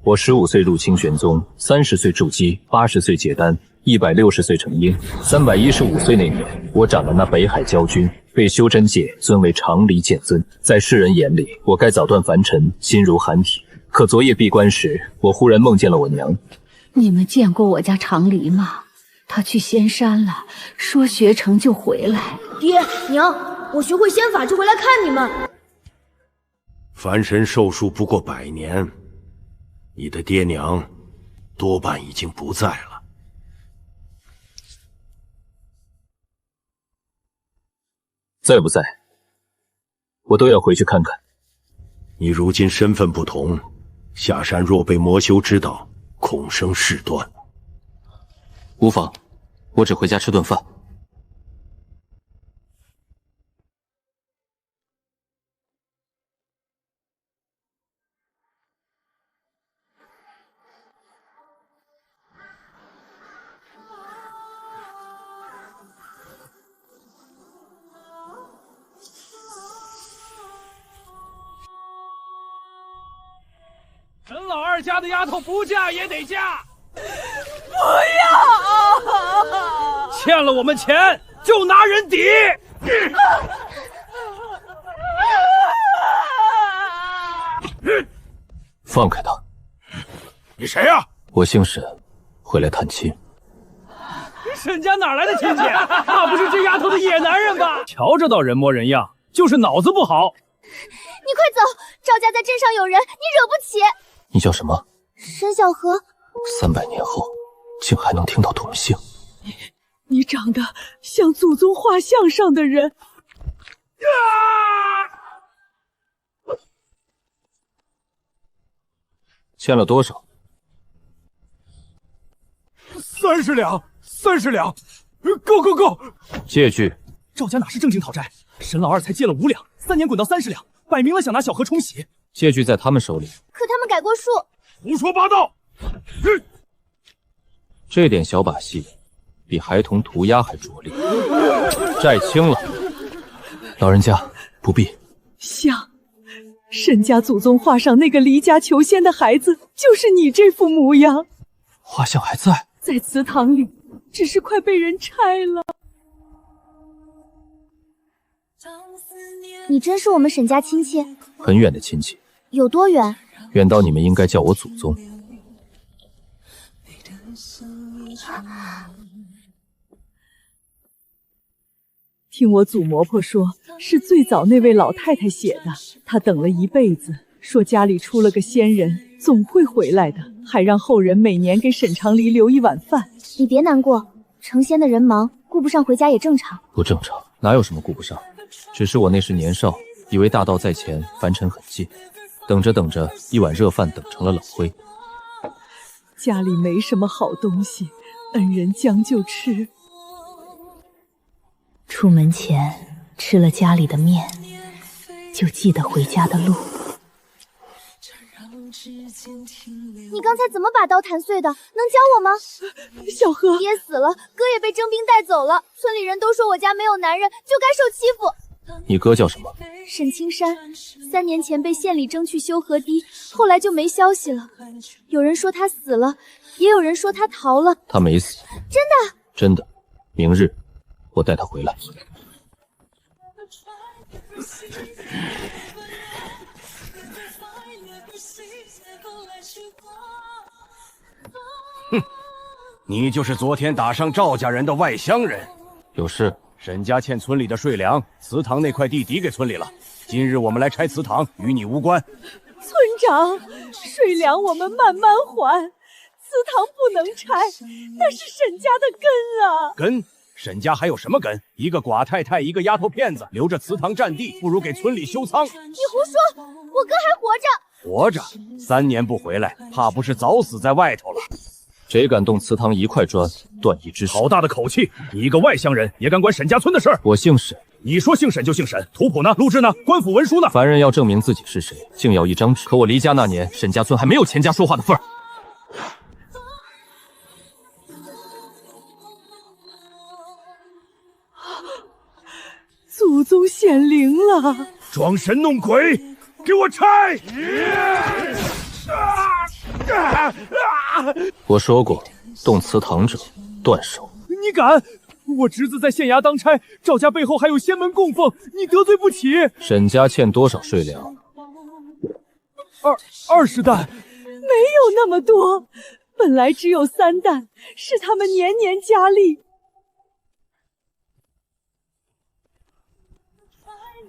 我15岁入清玄宗，30岁筑基，80岁解丹，160岁成婴。315岁那年，我斩了那北海骄君，被修真界尊为常理剑尊。在世人眼里，我该早断凡尘，心如寒铁。可昨夜闭关时，我忽然梦见了我娘。你们见过我家常离吗？他去仙山了，说学成就回来。爹娘，我学会仙法就回来看你们。凡神寿数不过100年，你的爹娘多半已经不在了。在不在，我都要回去看看。你如今身份不同，下山若被魔修知道，恐生事端。无妨，我只回家吃顿饭。陈老二家的丫头不嫁也得嫁。不要！欠了我们钱就拿人抵。放开他！你谁呀？我姓沈，回来探亲。沈家哪来的亲戚？怕不是这丫头的野男人吧？瞧这倒人模人样，就是脑子不好。你快走，赵家在镇上有人，你惹不起。你叫什么？沈小河。300年后，竟还能听到同姓。你长得像祖宗画像上的人。欠了多少？30两，30两，够！借据。赵家哪是正经讨债？沈老二才借了5两，3年滚到30两，摆明了想拿小河冲洗。借据在他们手里。可他们改过数。胡说八道！这点小把戏，比孩童涂鸦还拙劣。债清了，老人家不必。像沈家祖宗画上那个离家求仙的孩子，就是你这副模样。画像还在，在祠堂里，只是快被人拆了。你真是我们沈家亲戚？很远的亲戚。有多远？远到你们应该叫我祖宗。听我祖嬷婆说，是最早那位老太太写的。她等了一辈子，说家里出了个仙人，总会回来的，还让后人每年给沈长黎留一碗饭。你别难过，成仙的人忙，顾不上回家也正常。不正常？哪有什么顾不上？只是我那时年少，以为大道在前，凡尘很近。等着等着，一碗热饭等成了冷灰。家里没什么好东西，恩人将就吃。出门前吃了家里的面，就记得回家的路。你刚才怎么把刀弹碎的？能教我吗？小河，爹死了，哥也被征兵带走了，村里人都说我家没有男人，就该受欺负。你哥叫什么？沈青山，3年前被县里征去修河堤，后来就没消息了。有人说他死了，也有人说他逃了。他没死。真的？真的。明日我带他回来。哼，你就是昨天打伤赵家人的外乡人。有事。沈家欠村里的税粮，祠堂那块地抵给村里了。今日我们来拆祠堂，与你无关。村长，税粮我们慢慢还，祠堂不能拆，那是沈家的根啊。根？沈家还有什么根？一个寡太太，一个丫头片子，留着祠堂占地，不如给村里修仓。你胡说，我哥还活着。活着？3年不回来，怕不是早死在外头了。谁敢动祠堂一块砖，断一只手！好大的口气！你一个外乡人也敢管沈家村的事儿？我姓沈。你说姓沈就姓沈，图谱呢？录制呢？官府文书呢？凡人要证明自己是谁，竟要一张纸。可我离家那年，沈家村还没有钱家说话的份儿。祖宗显灵了！装神弄鬼，给我拆！我说过，动祠堂者断手。你敢！我侄子在县衙当差，赵家背后还有仙门供奉，你得罪不起。沈家欠多少税粮？20担。没有那么多，本来只有3担，是他们年年加例。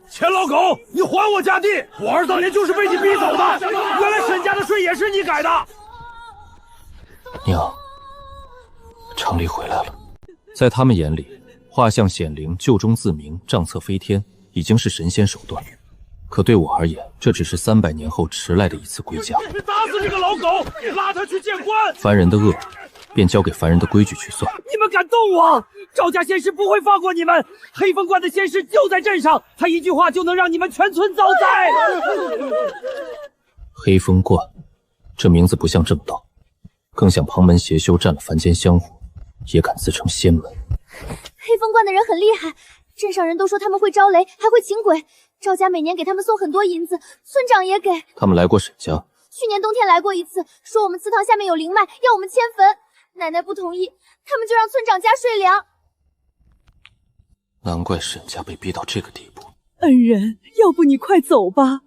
钱老狗，你还我家地！我儿当年就是被你逼走的。原来沈家的税也是你改的。娘，常理回来了。在他们眼里，画像显灵、救中自明、账册飞天，已经是神仙手段。可对我而言，这只是300年后迟来的一次归家。打死这个老狗，拉他去见官！凡人的恶，便交给凡人的规矩去算。你们敢动我，赵家仙师不会放过你们！黑风观的仙师就在镇上，他一句话就能让你们全村遭灾。黑风观，这名字不像正道，更像旁门邪修占了凡间香火，也敢自称仙门。黑风观的人很厉害，镇上人都说他们会招雷，还会请鬼。赵家每年给他们送很多银子，村长也给。他们来过沈家，去年冬天来过一次，说我们祠堂下面有灵脉，要我们迁坟。奶奶不同意，他们就让村长加税粮。难怪沈家被逼到这个地步。恩人，要不你快走吧。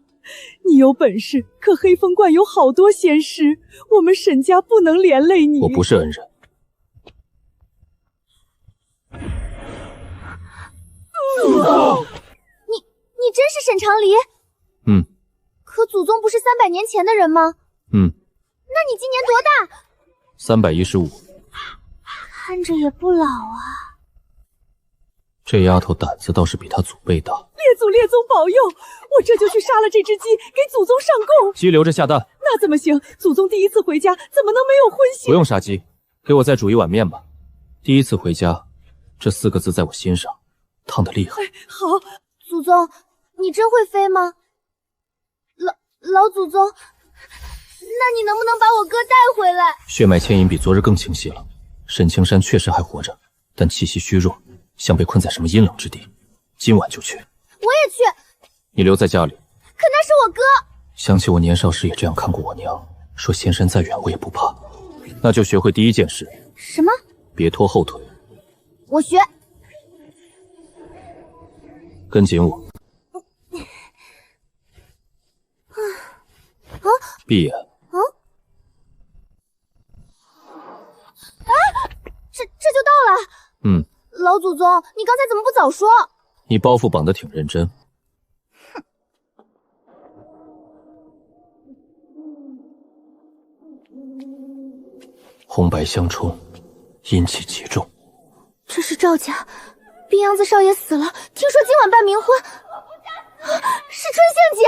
你有本事，可黑风观有好多仙师，我们沈家不能连累你。我不是恩人。祖宗，你真是沈长黎？嗯。可祖宗不是300年前的人吗？嗯。那你今年多大？315。看着也不老啊。这丫头胆子倒是比她祖辈大。列宗保佑，我这就去杀了这只鸡，给祖宗上供。鸡留着下蛋。那怎么行？祖宗第一次回家，怎么能没有荤腥？不用杀鸡，给我再煮一碗面吧。第一次回家，这4个字在我心上烫得厉害。好，祖宗，你真会飞吗？老祖宗，那你能不能把我哥带回来？血脉牵引比昨日更清晰了。沈青山确实还活着，但气息虚弱，像被困在什么阴冷之地。今晚就去。我也去。你留在家里。可那是我哥。想起我年少时也这样看过我娘，说仙山再远我也不怕。那就学会第一件事。什么？别拖后腿。我学。跟紧我。闭眼。这就到了。嗯。老祖宗，你刚才怎么不早说？你包袱绑得挺认真。红白相冲，阴气极重。这是赵家，冰阳子少爷死了，听说今晚办冥婚，是春仙姐。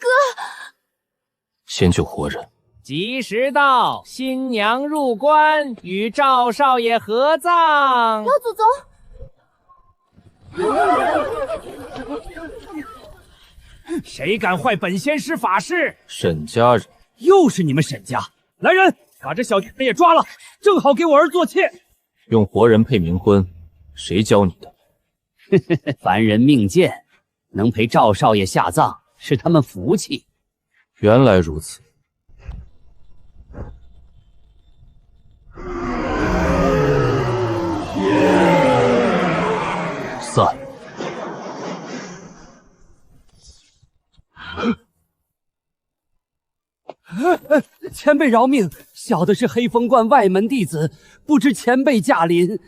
哥，先救活人。吉时到，新娘入关，与赵少爷合葬。老祖宗。谁敢坏本仙师法事？沈家人。又是你们沈家！来人，把这小贱人也抓了，正好给我儿做妾。用活人配冥婚，谁教你的？凡人命贱，能陪赵少爷下葬是他们福气。原来如此。散。前辈饶命，小的是黑风观外门弟子，不知前辈驾临。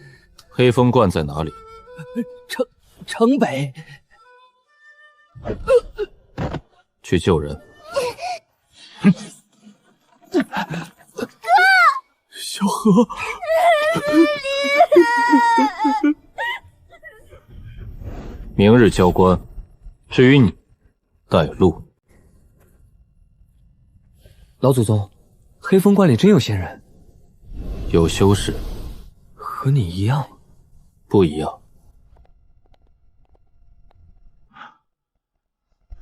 黑风观在哪里？城北。去救人。哥，小何。明日交官，至于你，带路。老祖宗，黑风观里真有仙人？有修士。和你一样？不一样。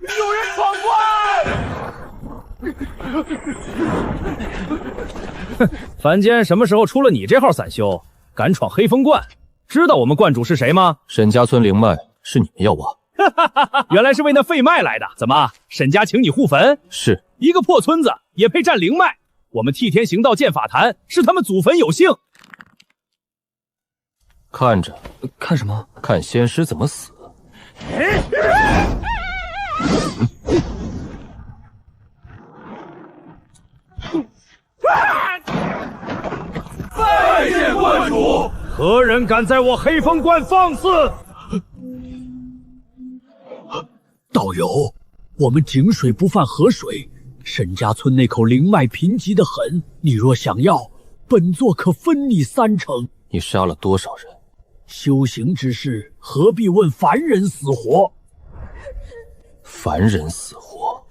有人闯关！凡间什么时候出了你这号散修，敢闯黑风观？知道我们观主是谁吗？沈家村灵脉是你们要挖？原来是为那废脉来的。怎么，沈家请你护坟？是。一个破村子也配占灵脉？我们替天行道建法坛，是他们祖坟有幸。看着，看什么？看仙师怎么死。拜见观主！何人敢在我黑风观放肆？道友，我们井水不犯河水，沈家村那口灵脉贫瘠的很，你若想要，本座可分你30%。你杀了多少人？修行之事，何必问凡人死活？凡人死活？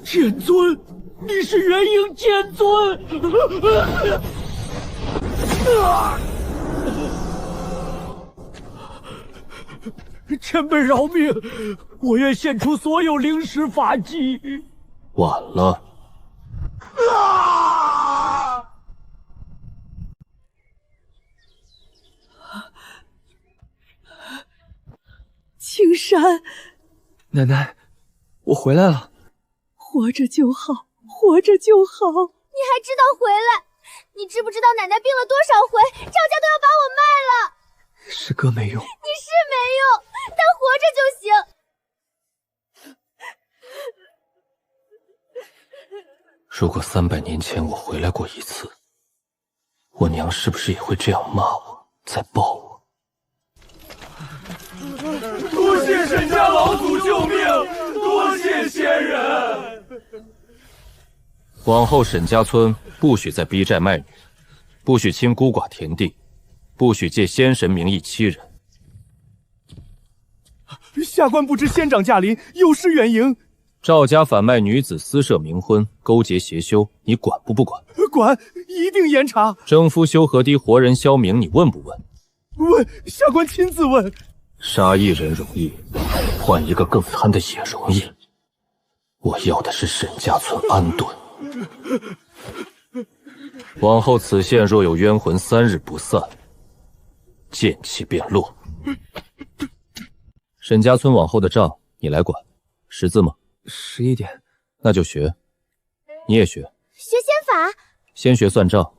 剑尊，你是元婴剑尊！前辈饶命！我愿献出所有灵石法器。晚了。青山，奶奶，我回来了。活着就好，活着就好。你还知道回来？你知不知道奶奶病了多少回？赵家都要把我卖了。师哥没用，你是没用，但活着就行。如果300年前我回来过一次，我娘是不是也会这样骂我，再抱我？多谢沈家老祖救命，多谢仙人。往后沈家村不许再逼债卖女，不许侵孤寡田地，不许借仙神名义欺人。下官不知仙长驾临，有失远迎。赵家贩卖女子私设冥婚，勾结邪修，你管不管？管，一定严查。征夫修河堤活人萧明，你问不问？问，下官亲自问。杀一人容易，换一个更贪的也容易。我要的是沈家村安顿。往后此县若有冤魂3日不散，剑气便落。沈家村往后的账你来管，识字吗？11点。那就学，你也学。学仙法？先学算账，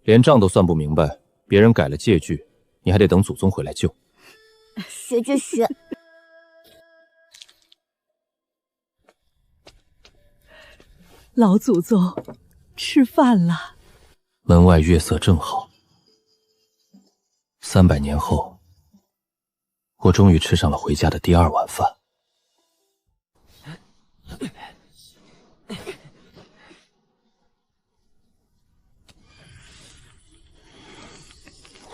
连账都算不明白，别人改了借据，你还得等祖宗回来救。学就学。老祖宗，吃饭了。门外月色正好。300年后，我终于吃上了回家的第2碗饭。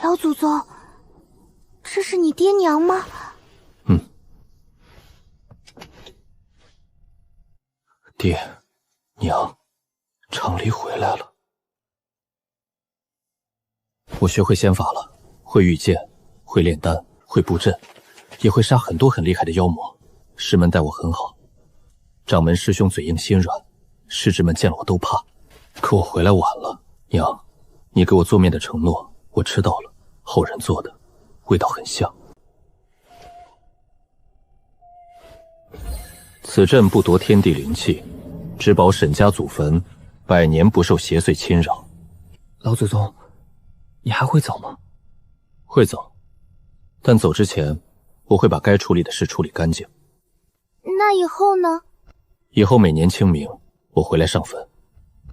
老祖宗，这是你爹娘吗？爹娘，长离回来了。我学会仙法了，会御剑，会炼丹，会布阵，也会杀很多很厉害的妖魔。师门待我很好，掌门师兄嘴硬心软，师侄们见了我都怕。可我回来晚了，娘，你给我做面的承诺我吃到了，后人做的，味道很像。此阵不夺天地灵气，只保沈家祖坟100年不受邪祟侵扰。老祖宗，你还会走吗？会走，但走之前，我会把该处理的事处理干净。那以后呢？以后每年清明，我回来上坟。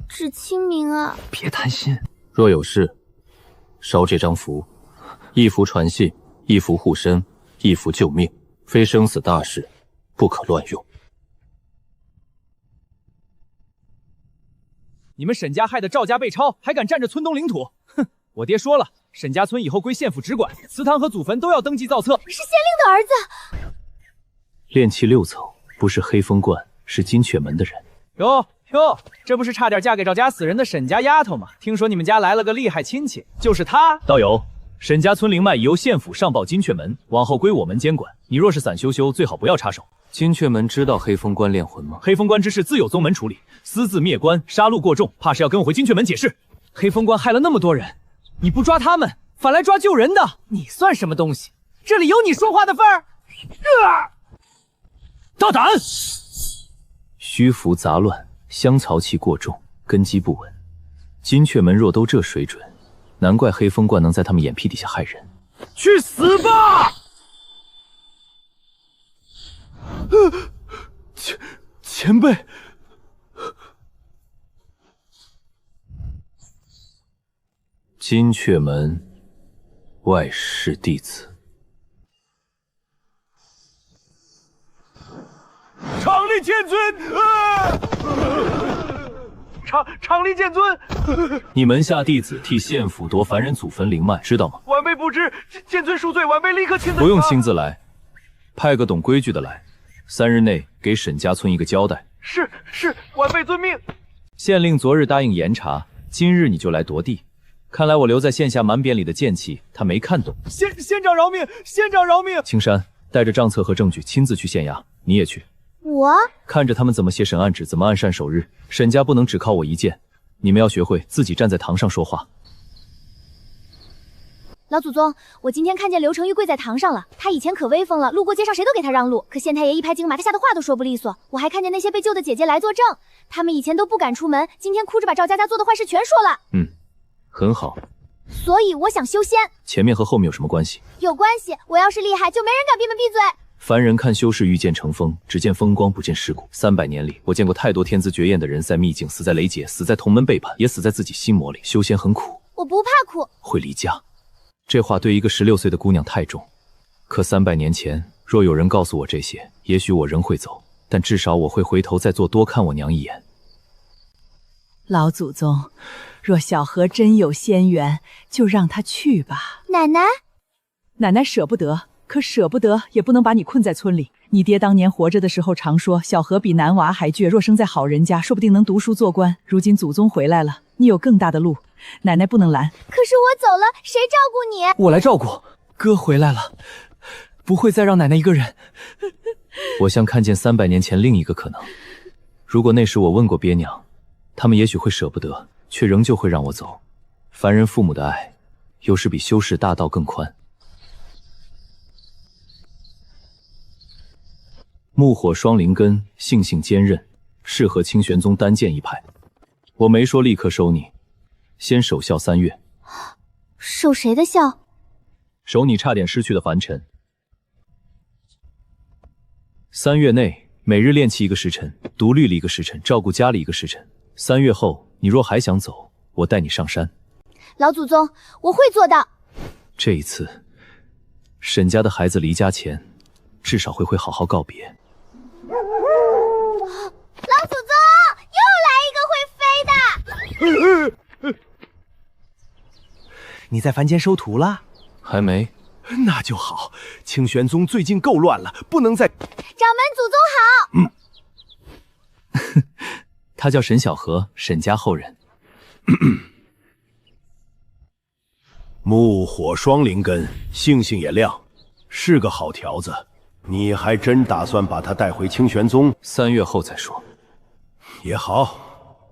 只清明啊！别贪心。若有事，烧这张符，一符传信，一符护身，一符救命，非生死大事，不可乱用。你们沈家害得赵家被抄，还敢占着村东领土？哼！我爹说了，沈家村以后归县府直管，祠堂和祖坟都要登记造册。是县令的儿子。炼气6层，不是黑风观，是金雀门的人。哟，这不是差点嫁给赵家死人的沈家丫头吗？听说你们家来了个厉害亲戚，就是她。道友，沈家村灵脉已由县府上报金雀门，往后归我们监管。你若是散修修，最好不要插手。金雀门知道黑风关炼魂吗？黑风关之事自有宗门处理，私自灭关，杀戮过重，怕是要跟我回金雀门解释。黑风关害了那么多人，你不抓他们，反来抓救人的，你算什么东西？这里有你说话的份儿！大胆！虚浮杂乱，香草气过重，根基不稳。金雀门若都这水准，难怪黑风观能在他们眼皮底下害人。去死吧！前辈，金雀门外室弟子。常立剑尊！常立剑尊！你门下弟子替县府夺凡人祖坟灵脉，知道吗？晚辈不知，剑尊恕罪，晚辈立刻亲自。不用亲自来，派个懂规矩的来，3日内给沈家村一个交代。是，晚辈遵命。县令昨日答应严查，今日你就来夺地。看来我留在县下满匾里的剑气，他没看懂。县长饶命！县长饶命！青山带着账册和证据亲自去县衙，你也去。我看着他们怎么写审案纸，怎么按善守日。沈家不能只靠我一剑，你们要学会自己站在堂上说话。老祖宗，我今天看见刘承玉跪在堂上了。他以前可威风了，路过街上谁都给他让路。可县太爷一拍惊马，他吓得话都说不利索。我还看见那些被救的姐姐来作证，她们以前都不敢出门，今天哭着把赵家家做的坏事全说了。很好。所以我想修仙。前面和后面有什么关系？有关系，我要是厉害，就没人敢闭门闭嘴。凡人看修士遇剑成风，只见风光不见世故。300年里，我见过太多天资绝艳的人在秘境死在雷劫，死在同门背叛，也死在自己心魔里。修仙很苦，我不怕苦。会离家。这话对一个16岁的姑娘太重。可300年前，若有人告诉我这些，也许我仍会走，但至少我会回头再做多看我娘一眼。老祖宗，若小荷真有仙缘，就让她去吧。奶奶舍不得。可舍不得也不能把你困在村里。你爹当年活着的时候常说，小荷比男娃还倔，若生在好人家，说不定能读书做官。如今祖宗回来了，你有更大的路，奶奶不能拦。可是我走了，谁照顾你？我来照顾。哥回来了，不会再让奶奶一个人。我像看见300年前另一个可能。如果那时我问过爹娘，他们也许会舍不得，却仍旧会让我走。凡人父母的爱，有时比修士大道更宽。木火双灵根，性坚韧，适合清玄宗单剑一派。我没说立刻收你，先守孝3月。守谁的孝？守你差点失去的凡尘。3月内，每日练气1个时辰，读律1个时辰，照顾家里1个时辰。3月后，你若还想走，我带你上山。老祖宗，我会做到。这一次，沈家的孩子离家前，至少会好好告别。老祖宗，又来一个会飞的！你在凡间收徒了？还没。那就好。清玄宗最近够乱了，不能再……掌门祖宗好。他叫沈小荷，沈家后人。木火双灵根，性也亮，是个好条子。你还真打算把他带回清玄宗？3月后再说。也好，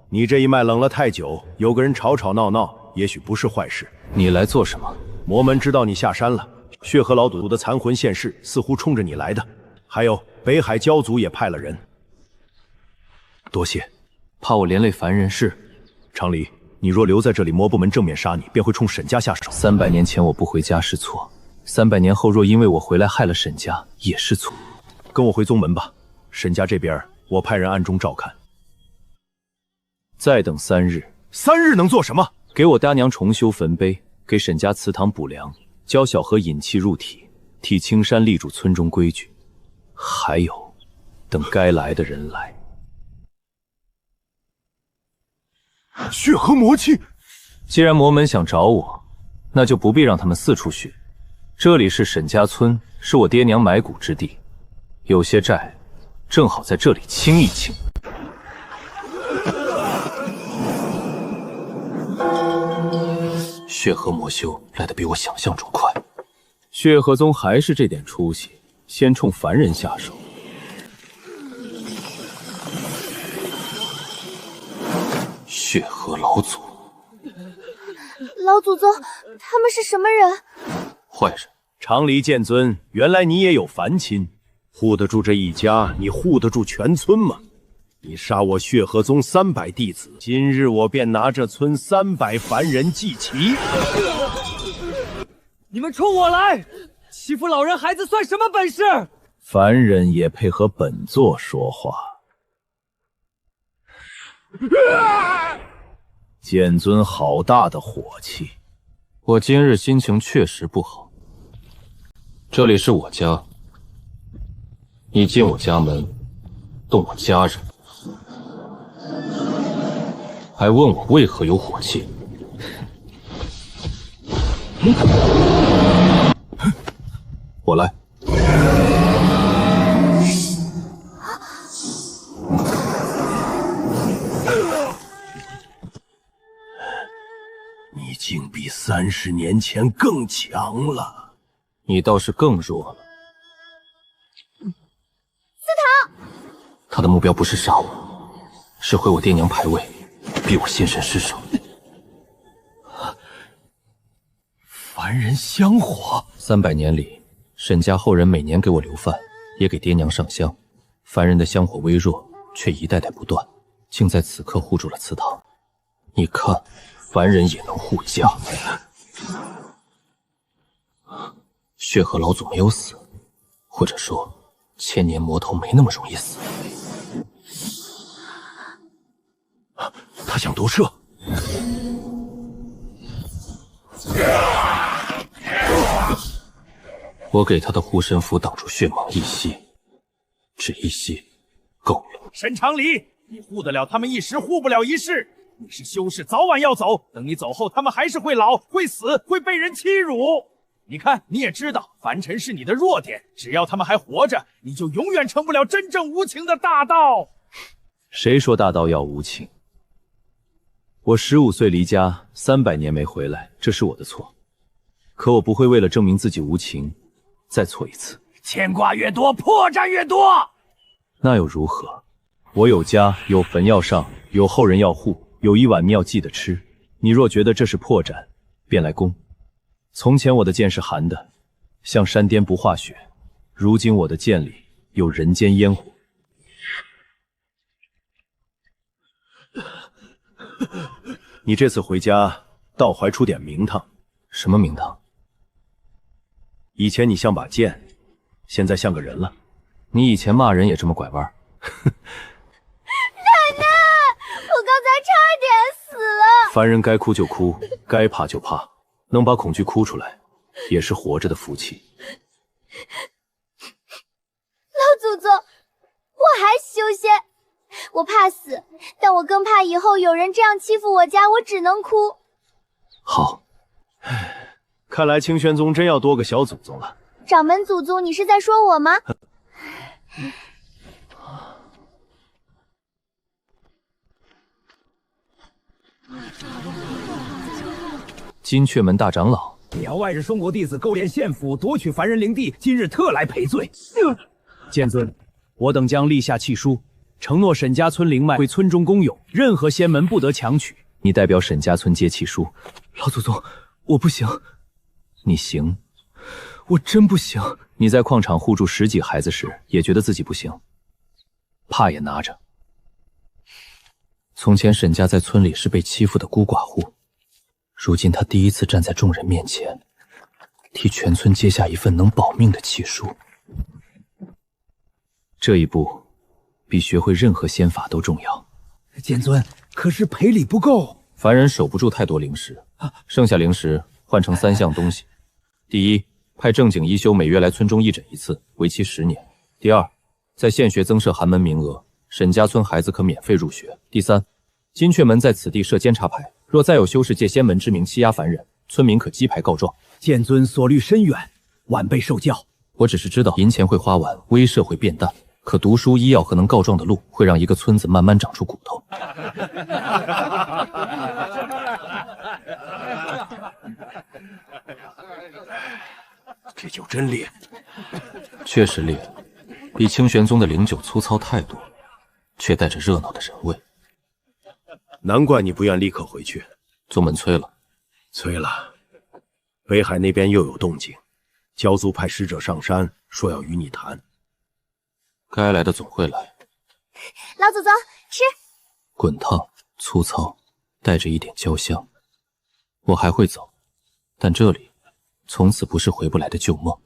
你这一脉冷了太久，有个人吵吵闹闹，也许不是坏事。你来做什么？魔门知道你下山了，血河老祖的残魂现世，似乎冲着你来的。还有北海教族也派了人。多谢。怕我连累凡人。是。常理，你若留在这里，魔部门正面杀你，便会冲沈家下手。300年前我不回家是错，300年后若因为我回来害了沈家，也是错。跟我回宗门吧，沈家这边我派人暗中照看。再等3日。3日能做什么？给我爹娘重修坟碑，给沈家祠堂补梁，教小荷引气入体，替青山立住村中规矩。还有，等该来的人来。血河魔气，既然魔门想找我，那就不必让他们四处寻。这里是沈家村，是我爹娘埋骨之地，有些债，正好在这里清一清。血河魔修来得比我想象中快。血河宗还是这点出息，先冲凡人下手。血河老祖，老祖宗，他们是什么人？坏人。长离剑尊，原来你也有凡亲，护得住这一家，你护得住全村吗？你杀我血河宗300弟子，今日我便拿这村300凡人祭旗。你们冲我来，欺负老人孩子算什么本事？凡人也配和本座说话？剑尊好大的火气！我今日心情确实不好。这里是我家，你进我家门，动我家人，还问我为何有火气？我来。你竟比30年前更强了。你倒是更弱了。司堂，他的目标不是杀我，是毁我爹娘牌位，逼我现身失手。凡人香火，300年里，沈家后人每年给我留饭，也给爹娘上香。凡人的香火微弱，却一代代不断，竟在此刻护住了祠堂。你看，凡人也能护家。血河老祖没有死，或者说，千年魔头没那么容易死。他想夺舍。我给他的护身符挡住血芒一息，只一息，够了。沈长离，你护得了他们一时，护不了一世。你是修士，早晚要走。等你走后，他们还是会老，会死，会被人欺辱。你看，你也知道，凡尘是你的弱点，只要他们还活着，你就永远成不了真正无情的大道。谁说大道要无情？我15岁离家，300年没回来，这是我的错。可我不会为了证明自己无情，再错一次。牵挂越多，破绽越多。那又如何？我有家，有坟要上，有后人要护，有一碗妙计的吃。你若觉得这是破绽，便来攻。从前我的剑是寒的，像山巅不化雪，如今我的剑里有人间烟火。你这次回家，道怀出点名堂。什么名堂？以前你像把剑，现在像个人了。你以前骂人也这么拐弯？奶奶，我刚才差点死了。凡人该哭就哭，该怕就怕，能把恐惧哭出来，也是活着的福气。老祖宗，我还修仙，我怕死，但我更怕以后有人这样欺负我家，我只能哭。好，看来清玄宗真要多个小祖宗了。掌门祖宗，你是在说我吗？金雀门大长老，辽外日松国弟子勾连县府夺取凡人灵地，今日特来赔罪。剑尊，我等将立下契书，承诺沈家村灵脉归村中公有，任何仙门不得强取。你代表沈家村接契书。老祖宗，我不行。你行？我真不行。你在矿场护住10几孩子时，也觉得自己不行，怕也拿着。从前沈家在村里是被欺负的孤寡户，如今他第一次站在众人面前，替全村接下一份能保命的契书。这一步比学会任何仙法都重要。剑尊，可是赔礼不够。凡人守不住太多灵石，剩下灵石换成3项东西。第一，派正经医修每月来村中义诊一次，为期10年。第二，在县学增设寒门名额，沈家村孩子可免费入学。第三，金雀门在此地设监察牌，若再有修士借仙门之名欺压凡人，村民可击牌告状。剑尊所虑深远，晚辈受教。我只是知道银钱会花完，威慑会变淡，可读书、医药和能告状的路，会让一个村子慢慢长出骨头。这酒真烈，确实烈，比清玄宗的灵酒粗糙太多，却带着热闹的人味。难怪你不愿立刻回去。宗门催了，催了。北海那边又有动静，焦族派使者上山，说要与你谈。该来的总会来。老祖宗，吃。滚烫、粗糙，带着一点焦香。我还会走，但这里从此不是回不来的旧梦。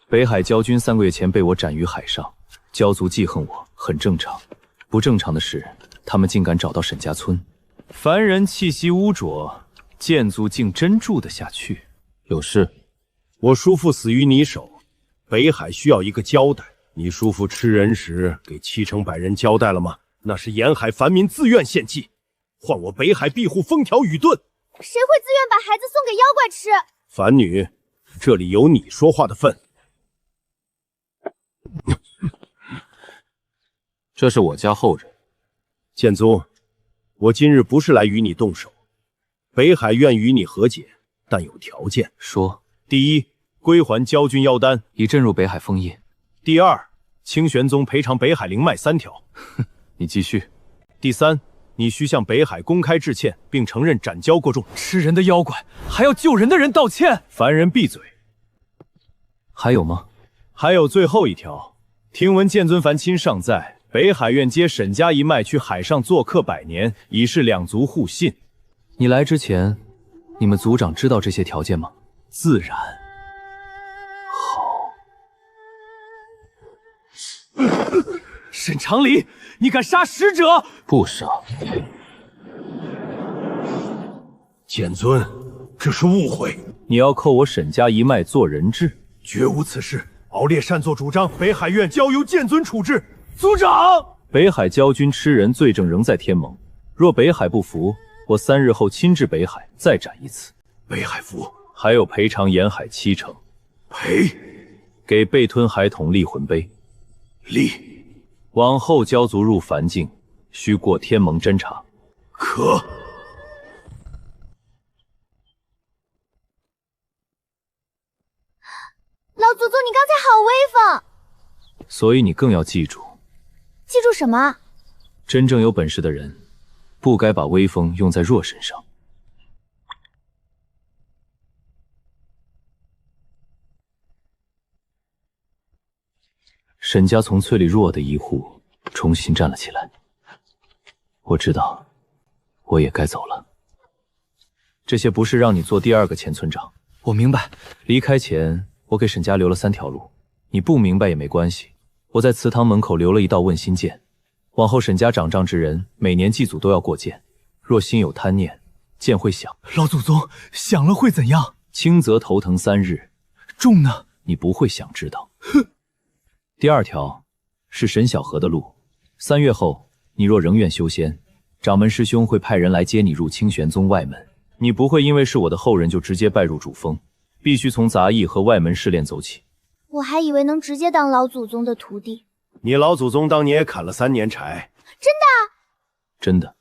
北海焦军3个月前被我斩于海上，焦族记恨我很正常。不正常的是，他们竟敢找到沈家村。凡人气息污浊，剑族竟真住得下去。有事？我叔父死于你手，北海需要一个交代。你叔父吃人时给7成百人交代了吗？那是沿海凡民自愿献祭，换我北海庇护风调雨顿。谁会自愿把孩子送给妖怪吃？凡女，这里有你说话的份。这是我家后人。剑宗，我今日不是来与你动手，北海愿与你和解，但有条件。说。第一，归还焦军妖丹，以镇入北海烽业。第二，清玄宗赔偿北海灵脉3条。你继续。第三，你需向北海公开致歉，并承认斩焦过重。吃人的妖怪还要救人的人道歉？凡人闭嘴。还有吗？还有最后一条。听闻剑尊凡亲尚在，北海愿接沈家一脉去海上做客100年，以示两族互信。你来之前，你们族长知道这些条件吗？自然。沈长礼，你敢杀使者？不杀。剑尊，这是误会。你要扣我沈家一脉做人质？绝无此事。敖烈擅作主张，北海院交由剑尊处置。族长，北海焦军吃人罪证仍在天盟，若北海不服，我3日后亲至北海再斩一次。北海服，还有赔偿沿海7成。赔，给被吞孩童立魂碑。立。往后焦族入凡境，需过天盟侦查。可。老祖宗，你刚才好威风。所以你更要记住。记住什么？真正有本事的人，不该把威风用在弱身上。沈家从村里弱的一户重新站了起来。我知道，我也该走了。这些不是让你做第2个前村长。我明白。离开前，我给沈家留了3条路，你不明白也没关系。我在祠堂门口留了一道问心剑，往后沈家掌杖之人，每年祭祖都要过剑。若心有贪念，剑会响。老祖宗，响了会怎样？轻则头疼3日，重呢？你不会想知道。哼。第2条是沈小河的路。3月后，你若仍愿修仙，掌门师兄会派人来接你入清玄宗外门。你不会因为是我的后人就直接拜入主峰，必须从杂役和外门试炼走起。我还以为能直接当老祖宗的徒弟。你老祖宗当年也砍了3年柴。真的？真的。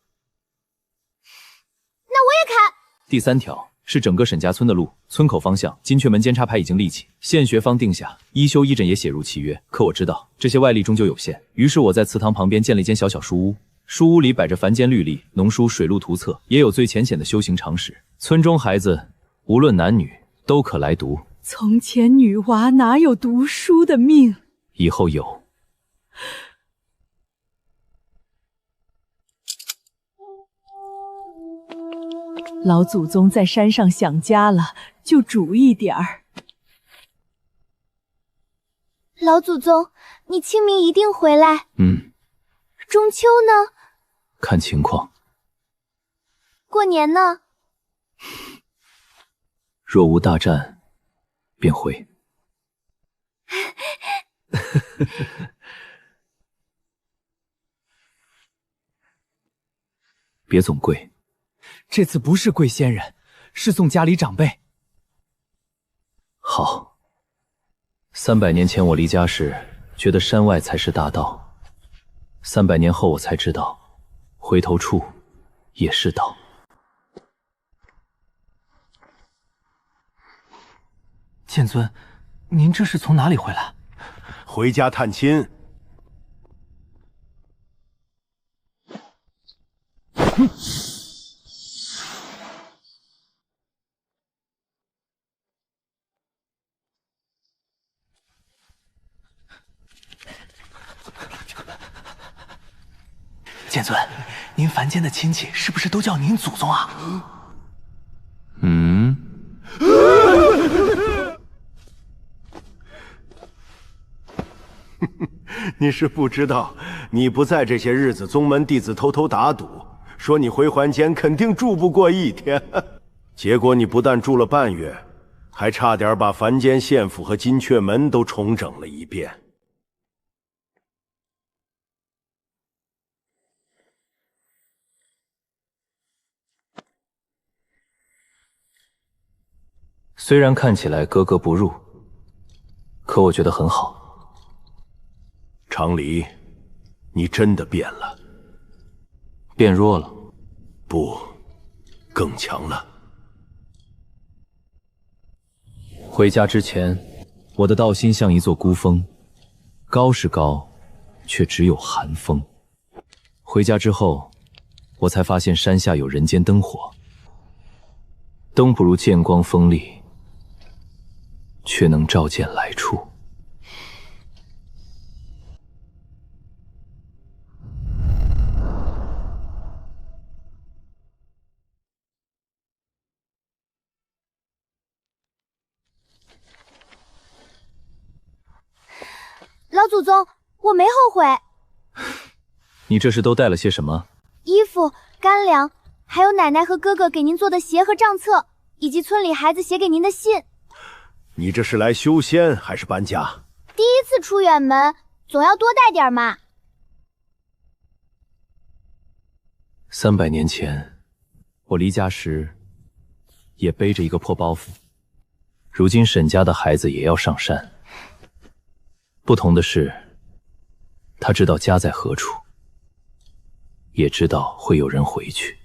那我也砍。第3条是整个沈家村的路，村口方向金阙门监察牌已经立起，现学方定下，一修一诊也写入契约。可我知道这些外力终究有限，于是我在祠堂旁边建了一间小小书屋，书屋里摆着凡间律例、农书、水路图册，也有最浅显的修行常识。村中孩子无论男女都可来读。从前女娃哪有读书的命？以后有。老祖宗在山上想家了，就煮一点儿。老祖宗，你清明一定回来。中秋呢？看情况。过年呢？若无大战，便回。别总跪。这次不是跪先人，是送家里长辈。好。300年前我离家时，觉得山外才是大道；300年后我才知道，回头处也是道。剑尊，您这是从哪里回来？回家探亲。剑尊，您凡间的亲戚是不是都叫您祖宗啊？嗯。你是不知道，你不在这些日子，宗门弟子偷偷打赌，说你回还间肯定住不过1天。结果你不但住了半月，还差点把凡间县府和金雀门都重整了一遍。虽然看起来格格不入，可我觉得很好。常离，你真的变了。变弱了？不，更强了。回家之前，我的道心像一座孤峰，高是高，却只有寒风。回家之后，我才发现山下有人间灯火，灯不如剑光锋利，却能照见来处。老祖宗，我没后悔。你这是都带了些什么？衣服、干粮，还有奶奶和哥哥给您做的鞋和账册，以及村里孩子写给您的信。你这是来修仙还是搬家？第一次出远门，总要多带点嘛。300年前，我离家时也背着一个破包袱。如今沈家的孩子也要上山，不同的是，他知道家在何处，也知道会有人回去。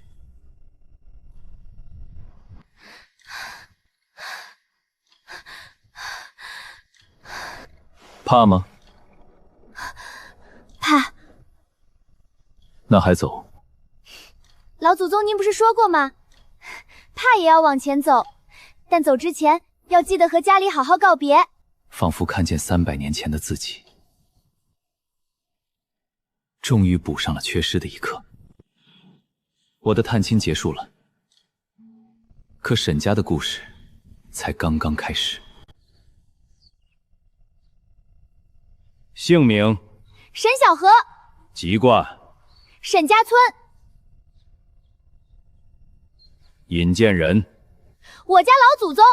怕吗？怕。那还走？老祖宗，您不是说过吗？怕也要往前走，但走之前要记得和家里好好告别。仿佛看见300年前的自己，终于补上了缺失的一刻。我的探亲结束了，可沈家的故事才刚刚开始。姓名：沈小河。籍贯：沈家村。引荐人：我家老祖宗。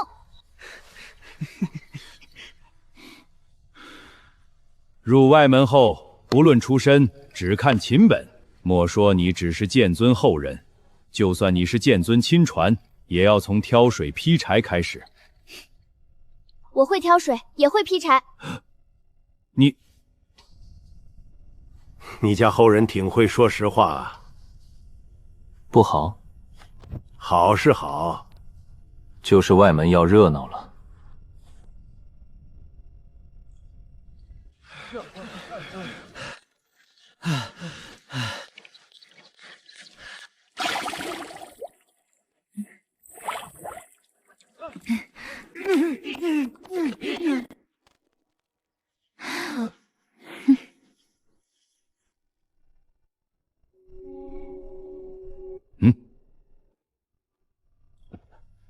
入外门后，不论出身，只看秦本。莫说你只是剑尊后人，就算你是剑尊亲传，也要从挑水劈柴开始。我会挑水，也会劈柴。你家后人挺会说实话啊。不好？好是好，就是外门要热闹了。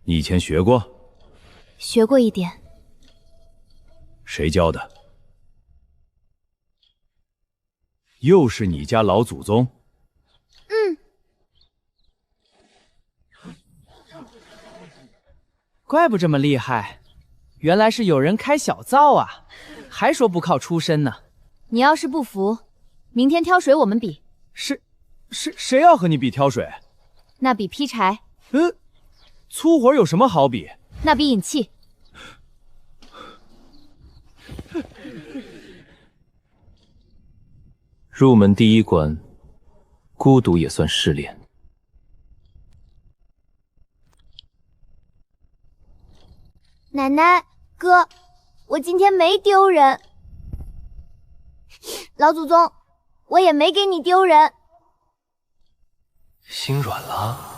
你以前学过？学过一点。谁教的？又是你家老祖宗？怪不这么厉害，原来是有人开小灶啊，还说不靠出身呢。你要是不服，明天挑水我们比。谁要和你比挑水？那比劈柴。粗活有什么好比？那比引气。入门第一关，孤独也算试炼。奶奶，哥，我今天没丢人。老祖宗，我也没给你丢人。心软了？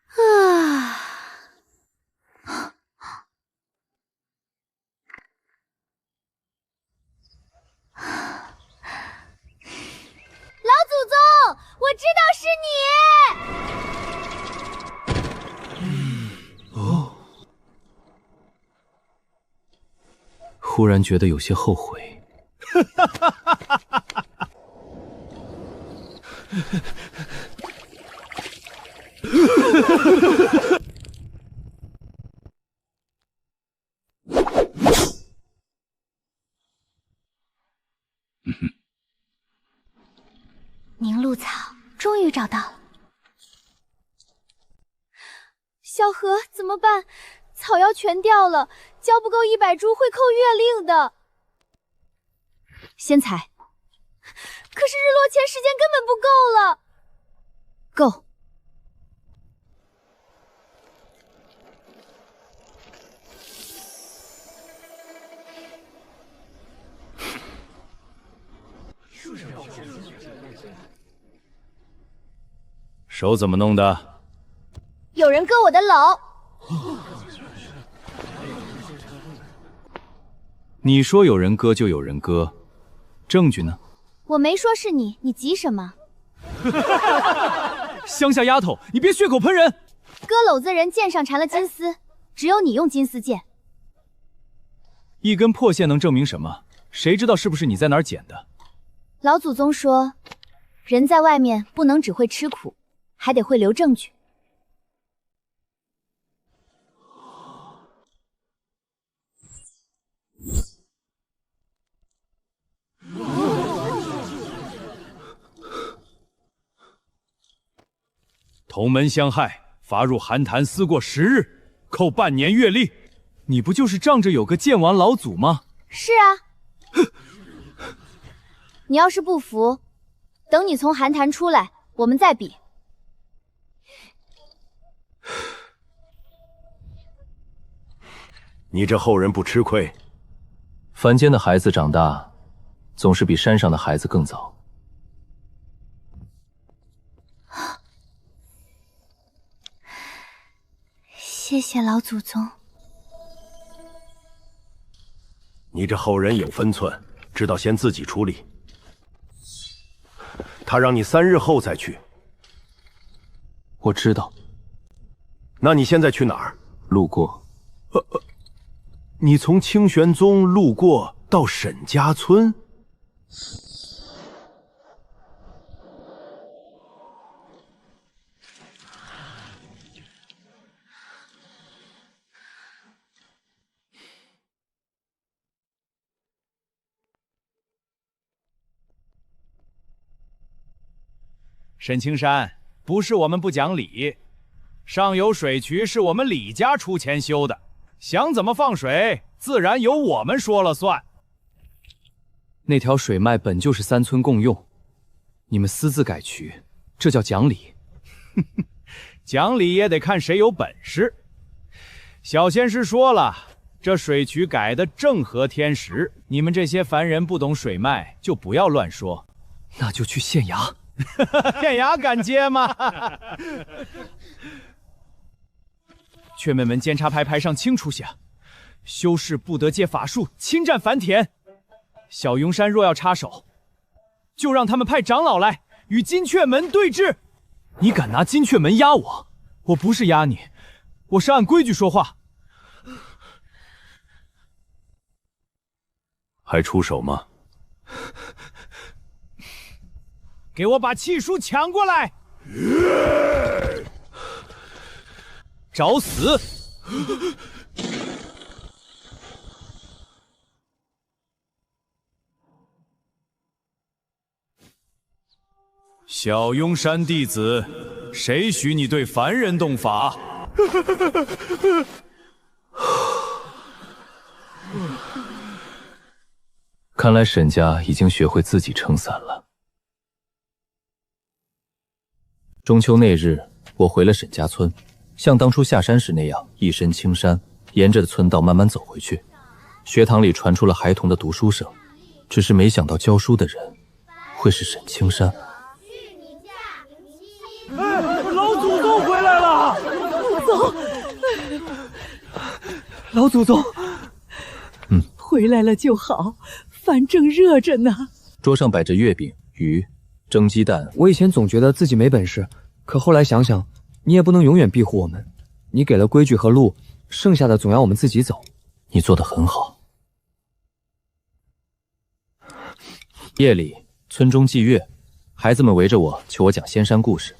啊！老祖宗，我知道是你。哦，忽然觉得有些后悔。凝露草终于找到了。小何怎么办？草药全掉了，交不够100株会扣月令的。先采。可是日落前时间根本不够了。够。手怎么弄的？有人割我的篓。你说有人割就有人割，证据呢？我没说是你，你急什么？乡下丫头，你别血口喷人！割篓子人剑上缠了金丝，只有你用金丝剑。一根破线能证明什么？谁知道是不是你在哪儿捡的？老祖宗说，人在外面不能只会吃苦，还得会留证据。同门相害，罚入寒潭思过10日，扣半年月例。你不就是仗着有个剑王老祖吗？是啊。你要是不服，等你从寒潭出来，我们再比。你这后人不吃亏。凡间的孩子长大，总是比山上的孩子更早。谢谢老祖宗。你这后人有分寸，知道先自己处理。他让你3日后再去。我知道。那你现在去哪儿？路过。你从清玄宗路过到沈家村？沈青山，不是我们不讲理，上游水渠是我们李家出钱修的，想怎么放水，自然由我们说了算。那条水脉本就是3村共用，你们私自改渠，这叫讲理？讲理也得看谁有本事。小仙师说了，这水渠改的正合天时，你们这些凡人不懂水脉，就不要乱说。那就去县衙。县衙敢接吗？阙门门监察牌上清楚些，修士不得借法术侵占凡田。小云山若要插手，就让他们派长老来与金阙门对峙。你敢拿金阙门压我？我不是压你，我是按规矩说话。还出手吗？给我把契书抢过来！找死！小庸山弟子，谁许你对凡人动法？看来沈家已经学会自己撑伞了。中秋那日，我回了沈家村，像当初下山时那样，一身青衫，沿着村道慢慢走回去。学堂里传出了孩童的读书声，只是没想到教书的人会是沈青山。哎，老祖宗回来了！祖宗，老祖宗，回来了就好，饭正热着呢。桌上摆着月饼、鱼、蒸鸡蛋。我以前总觉得自己没本事，可后来想想，你也不能永远庇护我们。你给了规矩和路，剩下的总要我们自己走。你做得很好。夜里，村中祭月，孩子们围着我求我讲仙山故事。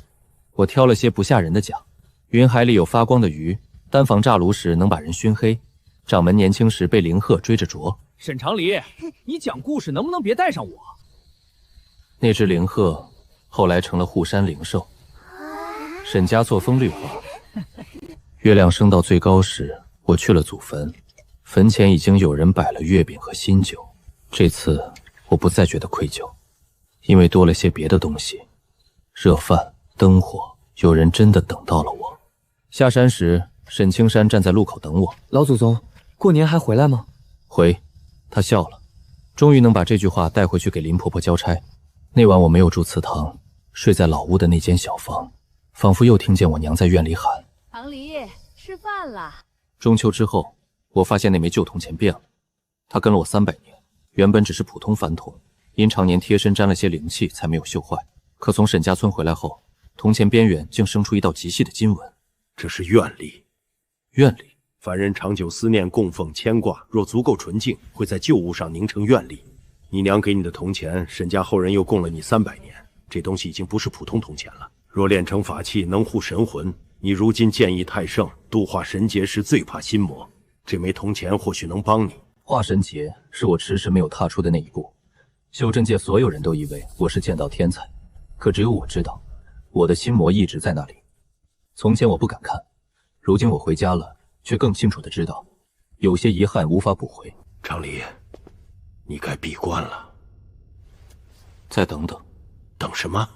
我挑了些不吓人的讲。云海里有发光的鱼，单防炸炉时能把人熏黑。掌门年轻时被灵鹤追着啄。沈长黎，你讲故事能不能别带上我？那只灵鹤后来成了护山灵兽。沈家作风绿化。月亮升到最高时，我去了祖坟，坟前已经有人摆了月饼和新酒。这次我不再觉得愧疚，因为多了些别的东西，热饭、灯火，有人真的等到了我。下山时，沈青山站在路口等我。老祖宗，过年还回来吗？回。他笑了，终于能把这句话带回去给林婆婆交差。那晚我没有住祠堂，睡在老屋的那间小房，仿佛又听见我娘在院里喊：长黎，吃饭了。中秋之后，我发现那枚旧铜钱变了，它跟了我300年，原本只是普通凡铜，因常年贴身沾了些灵气，才没有锈坏。可从沈家村回来后，铜钱边缘竟生出一道极细的金纹。这是愿力。愿力。凡人长久思念、供奉、牵挂，若足够纯净，会在旧物上凝成愿力。你娘给你的铜钱，沈家后人又供了你300年，这东西已经不是普通铜钱了。若炼成法器，能护神魂，你如今剑意太盛，度化神劫时最怕心魔。这枚铜钱或许能帮你。化神劫是我迟迟没有踏出的那一步。修真界所有人都以为我是剑道天才，可只有我知道，我的心魔一直在那里。从前我不敢看，如今我回家了，却更清楚地知道，有些遗憾无法补回。长黎，你该闭关了。再等等。等什么？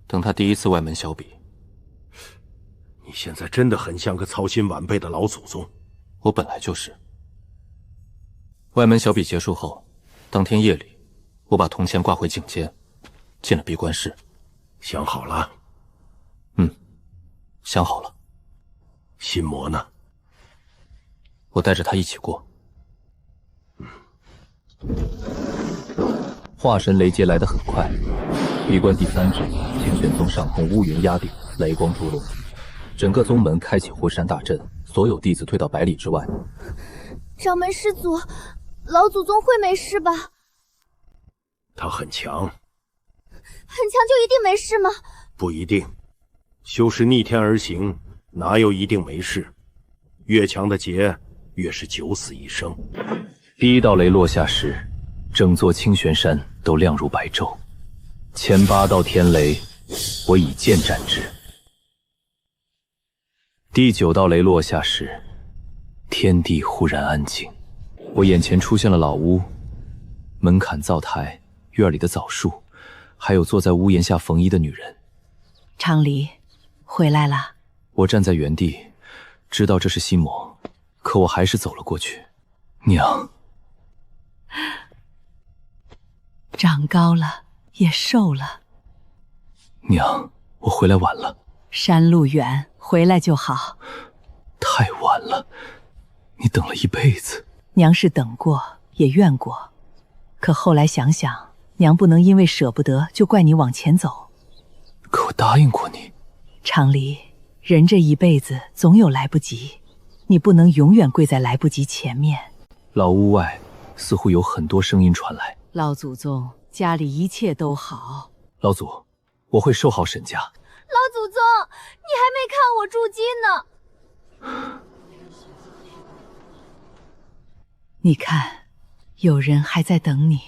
等他第一次外门小比。你现在真的很像个操心晚辈的老祖宗。我本来就是。外门小比结束后，当天夜里，我把铜钱挂回颈间，进了闭关室。想好了？想好了。心魔呢？我带着他一起过。化神雷劫来得很快，闭关第3日，清玄宗上空乌云压顶，雷光出落，整个宗门开启护山大阵，所有弟子退到100里之外。掌门师祖，老祖宗会没事吧？他很强。很强就一定没事吗？不一定，修士逆天而行，哪有一定没事？越强的劫，越是九死一生。第1道雷落下时，整座清玄山都亮如白昼。前8道天雷，我以剑斩之。第9道雷落下时，天地忽然安静。我眼前出现了老屋、门槛、灶台、院里的枣树，还有坐在屋檐下缝衣的女人。长黎，回来了。我站在原地，知道这是心魔，可我还是走了过去。娘，长高了，也瘦了。娘，我回来晚了。山路远，回来就好。太晚了，你等了一辈子。娘是等过，也怨过，可后来想想，娘不能因为舍不得就怪你往前走。可我答应过你。长黎，人这一辈子总有来不及，你不能永远跪在来不及前面。老屋外似乎有很多声音传来。老祖宗，家里一切都好。老祖，我会守好沈家。老祖宗，你还没看我筑基呢。你看，有人还在等你。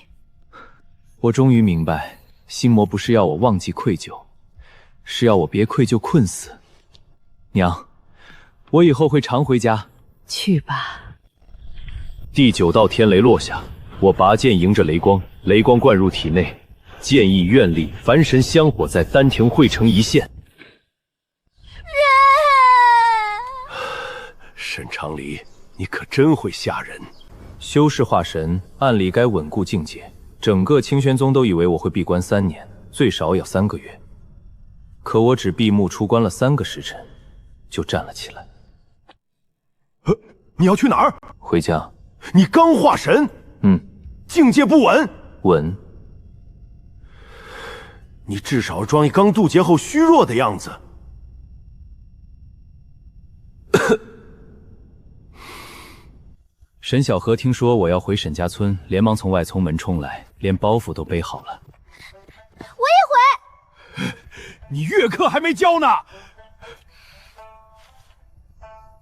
我终于明白，心魔不是要我忘记愧疚，是要我别愧疚困死。娘，我以后会常回家。去吧。第9道天雷落下，我拔剑迎着雷光，雷光灌入体内，剑意愿力凡神香火在丹田汇成一线。沈长离，你可真会吓人。修士化神，按理该稳固境界。整个清玄宗都以为我会闭关3年，最少也要3个月。可我只闭目出关了3个时辰，就站了起来。你要去哪儿？回家。你刚化神？境界不稳？稳。你至少装一刚渡劫后虚弱的样子。沈小河听说我要回沈家村，连忙从外丛门冲来，连包袱都背好了。我也回。你月课还没交呢。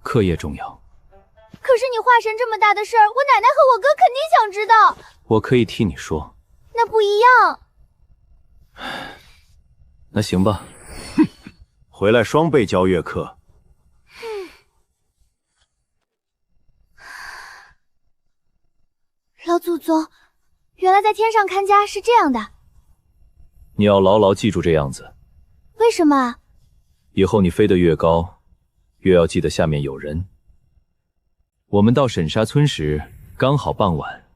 课业重要。可是你化神这么大的事儿，我奶奶和我哥肯定想知道。我可以替你说。那不一样。那行吧。回来双倍交月课。老祖宗，原来在天上看家是这样的。你要牢牢记住这样子。为什么？以后你飞得越高，越要记得下面有人。我们到沈沙村时，刚好傍晚。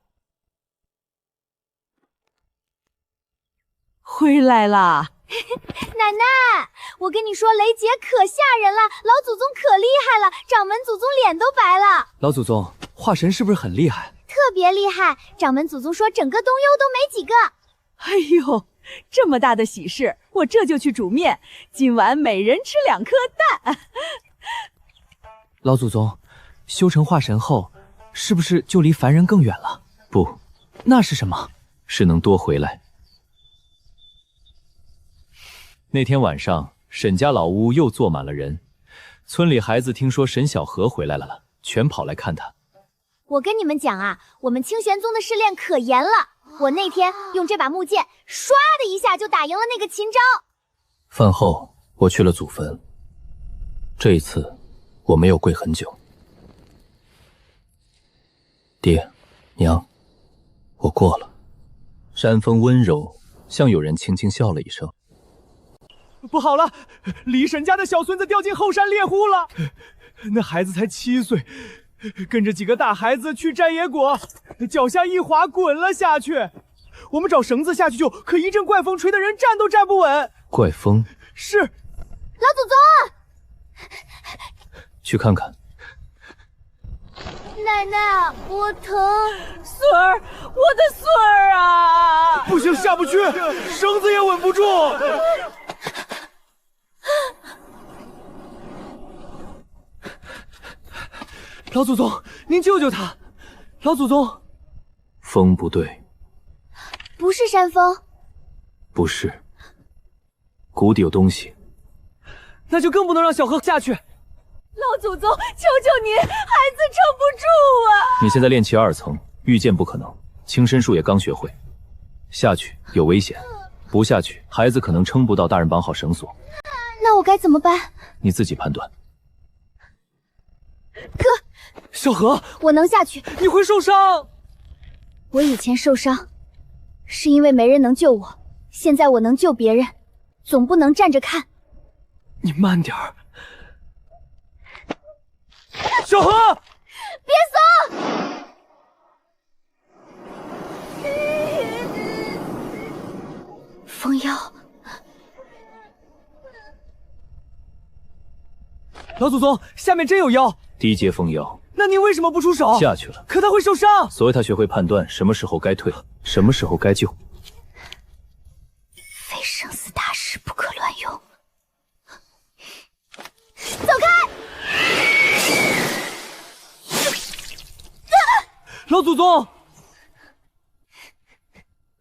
回来啦！奶奶，我跟你说，雷姐可吓人了，老祖宗可厉害了，掌门祖宗脸都白了。老祖宗，化神是不是很厉害？特别厉害，掌门祖宗说整个东幽都没几个。哎呦，这么大的喜事，我这就去煮面，今晚每人吃2颗蛋。老祖宗，修成化神后，是不是就离凡人更远了？不，那是什么？是能多回来。那天晚上，沈家老屋又坐满了人，村里孩子听说沈小河回来了，全跑来看他。我跟你们讲啊，我们清玄宗的试炼可严了。我那天用这把木剑，唰的一下就打赢了那个秦昭。饭后，我去了祖坟。这一次，我没有跪很久。爹，娘，我过了。山风温柔，像有人轻轻笑了一声。不好了，李沈家的小孙子掉进后山猎户了。那孩子才7岁。跟着几个大孩子去摘野果，脚下一滑滚了下去。我们找绳子下去救，可一阵怪风吹得人站都站不稳。怪风？老是。祖宗，去看看。奶奶，我疼。孙儿，我的孙儿啊！不行，下不去，绳子也稳不住。老祖宗，您救救他！老祖宗，风不对，不是山风，不是，谷底有东西，那就更不能让小河下去。老祖宗，求求您，孩子撑不住啊！你现在练气2层，御剑不可能，轻身术也刚学会，下去有危险，不下去，孩子可能撑不到大人绑好绳索。那我该怎么办？你自己判断。哥。小河，我能下去。你会受伤。我以前受伤，是因为没人能救我。现在我能救别人，总不能站着看。你慢点儿。小河，别松！风妖。老祖宗，下面真有妖。低阶风妖。那您为什么不出手？下去了，可他会受伤。所以他学会判断什么时候该退，什么时候该救。非生死大事不可乱用。走开！老祖宗，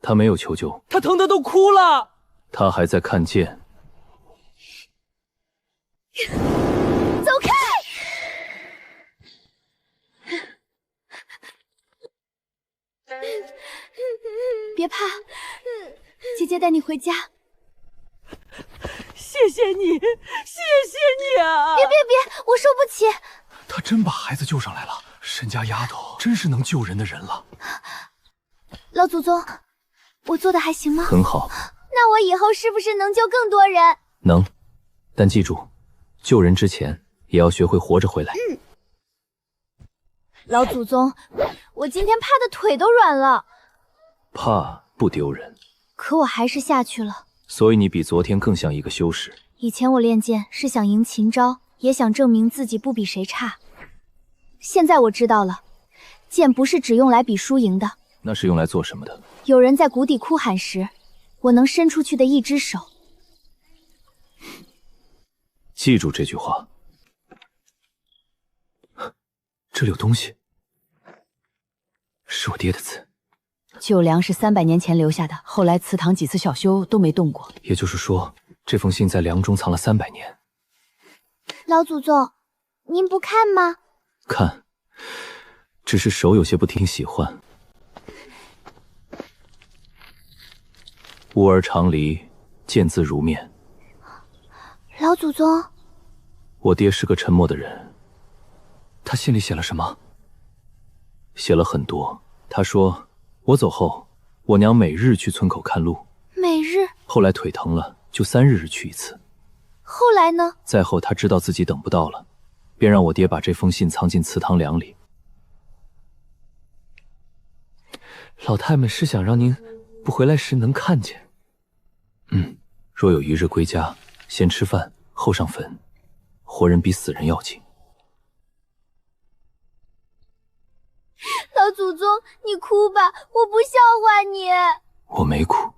他没有求救，他疼得都哭了。他还在看剑。走开！别怕，姐姐带你回家。谢谢你，谢谢你啊！别，我受不起。他真把孩子救上来了，沈家丫头真是能救人的人了。老祖宗，我做的还行吗？很好。那我以后是不是能救更多人？能，但记住，救人之前也要学会活着回来。老祖宗，我今天怕的腿都软了，怕不丢人，可我还是下去了。所以你比昨天更像一个修士。以前我练剑是想赢秦昭，也想证明自己不比谁差。现在我知道了，剑不是只用来比输赢的。那是用来做什么的？有人在谷底哭喊时，我能伸出去的一只手。记住这句话。这里有东西，是我爹的字。九梁是300年前留下的，后来祠堂几次小修都没动过。也就是说，这封信在梁中藏了300年。老祖宗，您不看吗？看，只是手有些不听使唤。吾儿常离，见字如面。老祖宗，我爹是个沉默的人。他信里写了什么？写了很多。他说我走后，我娘每日去村口看路。每日？后来腿疼了，就3日去一次。后来呢？再后他知道自己等不到了，便让我爹把这封信藏进祠堂梁里。老太们是想让您不回来时能看见。若有一日归家，先吃饭，后上坟。活人比死人要紧。老祖宗，你哭吧，我不笑话你。我没哭。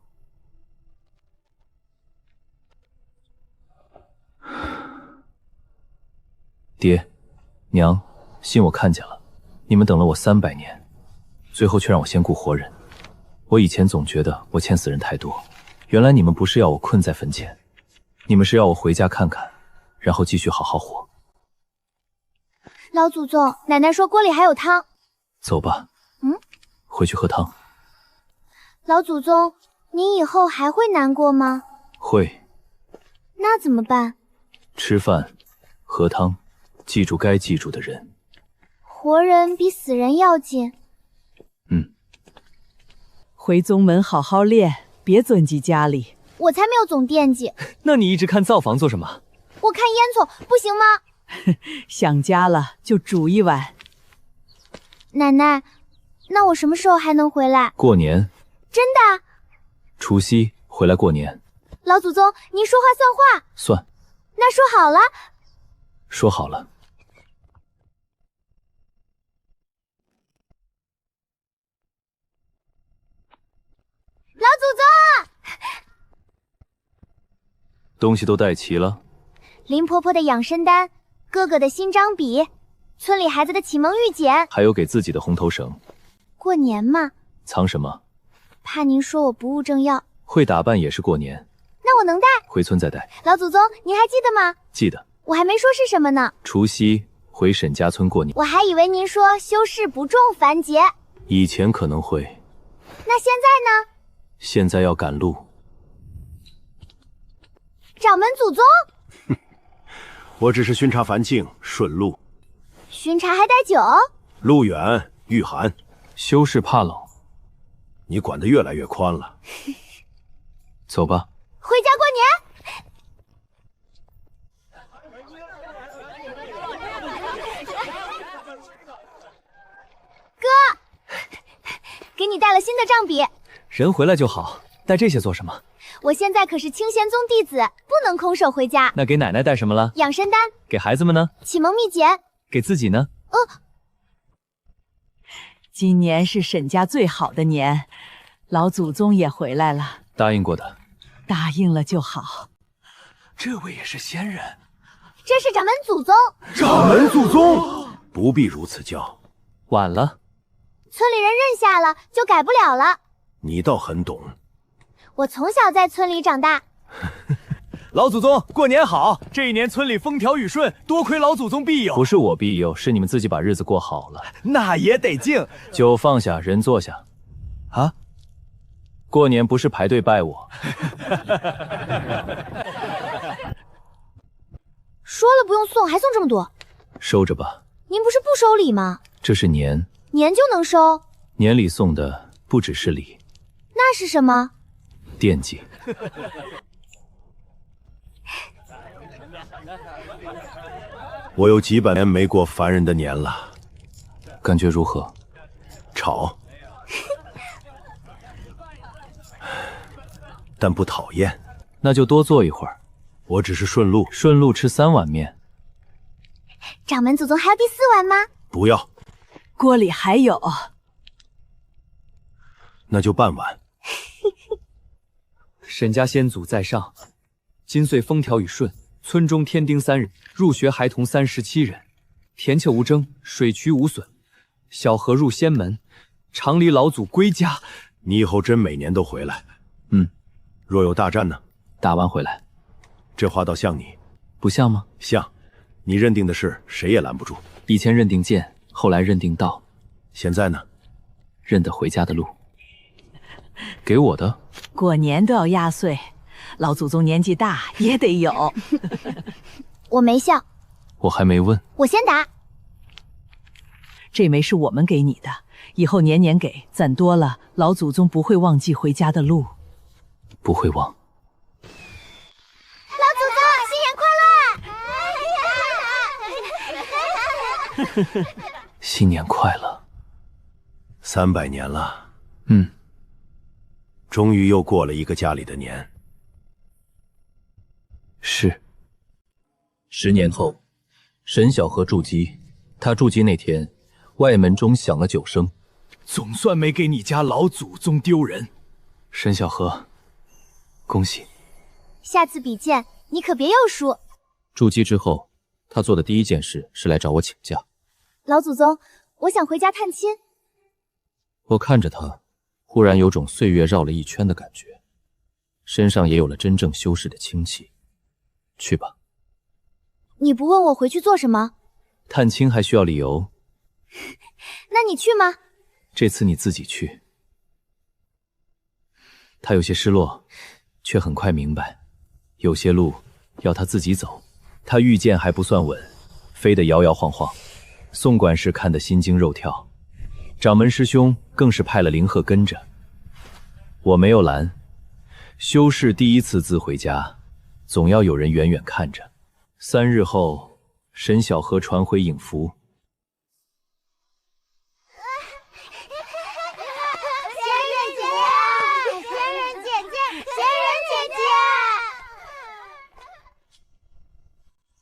爹，娘，信我看见了，你们等了我300年，最后却让我先顾活人。我以前总觉得我欠死人太多，原来你们不是要我困在坟前，你们是要我回家看看，然后继续好好活。老祖宗，奶奶说锅里还有汤。走吧。回去喝汤。老祖宗，您以后还会难过吗？会。那怎么办？吃饭，喝汤，记住该记住的人。活人比死人要紧。回宗门好好练，别钻进家里。我才没有总惦记。那你一直看灶房做什么？我看烟囱，不行吗？想家了就煮一碗。奶奶，那我什么时候还能回来？过年。真的？除夕回来过年。老祖宗，您说话算话。算。那说好了。说好了。老祖宗，东西都带齐了。林婆婆的养生丹，哥哥的新章笔，村里孩子的启蒙玉简，还有给自己的红头绳。过年嘛。藏什么？怕您说我不务正要。会打扮也是过年。那我能带？回村再带。老祖宗，您还记得吗？记得。我还没说是什么呢。除夕回沈家村过年。我还以为您说修士不重凡节。以前可能会。那现在呢？现在要赶路。掌门祖宗。我只是巡查繁境，顺路。巡查还带酒？路远御寒。修士怕冷。你管得越来越宽了。走吧。回家过年。哥，给你带了新的账笔。人回来就好，带这些做什么？我现在可是清玄宗弟子，不能空手回家。那给奶奶带什么了？养生丹。给孩子们呢？启蒙秘简。给自己呢？今年是沈家最好的年，老祖宗也回来了。答应过的。答应了就好。这位也是仙人。这是掌门祖宗。掌门祖宗，不必如此叫。晚了。村里人认下了，就改不了了。你倒很懂。我从小在村里长大。老祖宗，过年好！这一年村里风调雨顺，多亏老祖宗庇佑。不是我庇佑，是你们自己把日子过好了。那也得敬。酒放下，人坐下。啊？过年不是排队拜我。说了不用送，还送这么多？收着吧。您不是不收礼吗？这是年。年就能收？年里送的不只是礼。那是什么？惦记。我有几百年没过凡人的年了，感觉如何？吵，但不讨厌。那就多坐一会儿。我只是顺路，顺路吃3碗面。掌门祖宗还要第4碗吗？不要，锅里还有。那就半碗。沈家先祖在上，今岁风调雨顺，村中添丁3人，入学孩童37人，田丘无争，水渠无损。小河入仙门，常离老祖归家。你以后真每年都回来。若有大战呢？打完回来。这话倒像你，不像吗？像。你认定的事，谁也拦不住。以前认定剑，后来认定道，现在呢？认得回家的路。给我的？过年都要压岁，老祖宗年纪大也得有。我没笑。我还没问。我先答。这枚是我们给你的，以后年年给，攒多了，老祖宗不会忘记回家的路。不会忘。老祖宗，新年快乐！新年快乐。300年了。终于又过了一个家里的年。是。10年后，沈小河筑基。他筑基那天，外门中响了9声。总算没给你家老祖宗丢人。沈小河，恭喜。下次比剑，你可别又输。筑基之后，他做的第一件事是来找我请假。老祖宗，我想回家探亲。我看着他，忽然有种岁月绕了一圈的感觉，身上也有了真正修士的清气。去吧。你不问我回去做什么？探亲还需要理由。那你去吗？这次你自己去。他有些失落，却很快明白，有些路要他自己走。他御剑还不算稳，飞得摇摇晃晃。宋管事看得心惊肉跳，掌门师兄更是派了灵鹤跟着。我没有拦，修士第一次自回家，总要有人远远看着。3日后，沈小河传回影符。